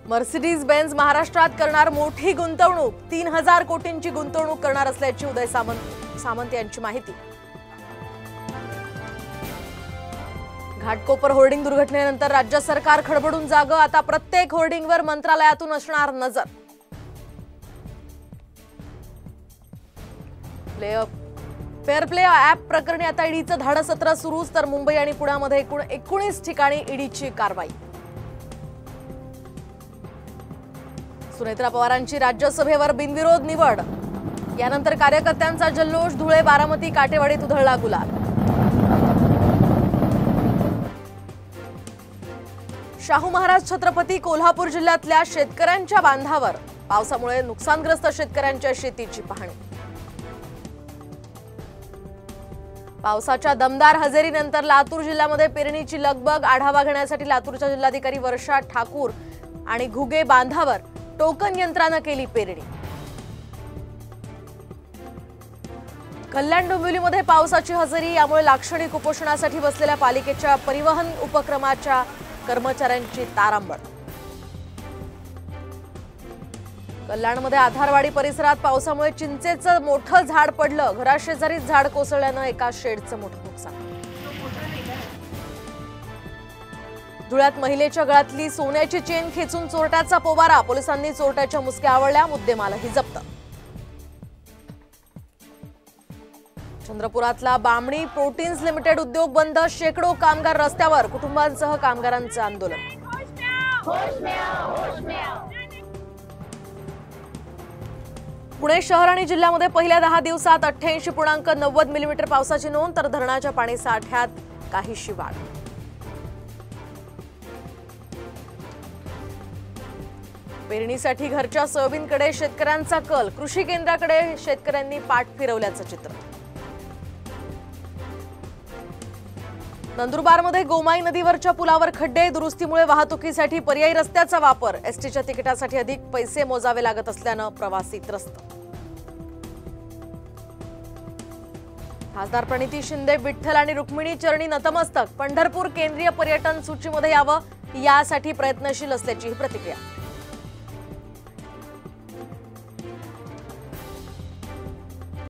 Mercedes Benz महाराष्ट्रात करणार मोठी गुंतवणूक, 3000 कोटींची गुंतवणूक करणार असल्याची उदय सामंत यांची माहिती। घाटकोपर होर्डिंग दुर्घटनेनंतर राज्य सरकार खडबडून जागं, आता प्रत्येक होर्डिंगवर मंत्रालयातून असणार नजर। फेअर प्ले ॲप प्रकरणी आता ईडीचं धाडसत्र सुरूच, तर मुंबई आणि पुण्यामध्ये एकूण 19 ठिकाणी ईडीची कारवाई। सुनेत्रा पवारांची राज्यसभेवर बिनविरोध निवड, यानंतर कार्यकर्त्यांचा जल्लोष, धुळे, बारामती, काटेवाडीत उधळला गुलाल। शाहू महाराज छत्रपती कोल्हापूर जिल्ह्यातल्या शेतकऱ्यांच्या बांधावर पावसामुळे नुकसानग्रस्त शेतकऱ्यांच्या शेतीची पाहणी। पावसाच्या दमदार हजेरीनंतर लातूर जिल्ह्यामध्ये पेरणीची लगबग, आढावा घेण्यासाठी लातूरच्या जिल्हाधिकारी वर्षा ठाकूर आणि घुगे बांधावर टोकन यंत्रानं केली पेरणी। कल्याण डोंबिवलीमध्ये पावसाची हजेरी, यामुळे लाक्षणिक उपोषणासाठी बसलेल्या पालिकेच्या परिवहन उपक्रमाच्या कर्मचाऱ्यांची तारांबळ। कल्याणमध्ये आधारवाडी परिसरात पावसामुळे चिंचेचं मोठं झाड पडलं, घराशेजारीच झाड कोसळल्यानं एका शेडचं मोठं नुकसान। धुळ्यात महिलेच्या गळ्यातली सोन्याची चेन खेचून चोरट्याचा पोबारा, पोलिसांनी चोरट्याच्या मुसक्या आवळल्या, मुद्देमालही जप्त। चंद्रपुरातला बामणी प्रोटीन्स लिमिटेड उद्योग बंद, शेकडो कामगार रस्त्यावर, कुटुंबांसह कामगारांचं आंदोलन। पुणे शहर आणि जिल्ह्यामध्ये पहिल्या 10 दिवसात 88.90 मिलीमीटर पावसाची नोंद, तर धरणाच्या पाणी साठ्यात काहीशी वाढ। पेरणीसाठी घरच्या सोयाबीनकडे शेतकऱ्यांचा कल, कृषी केंद्राकडे शेतकऱ्यांनी पाठ फिरवल्याचं चित्र। नंदुरबारमध्ये गोमाई नदीवरच्या पुलावर खड्डे, दुरुस्तीमुळे वाहतुकीसाठी पर्यायी रस्त्याचा वापर, एसटीच्या तिकिटासाठी अधिक पैसे मोजावे लागत असल्यानं प्रवासी त्रस्त। खासदार प्रणिती शिंदे विठ्ठल आणि रुक्मिणी चरणी नतमस्तक, पंढरपूर केंद्रीय पर्यटन सूचीमध्ये यावं यासाठी प्रयत्नशील असल्याची प्रतिक्रिया।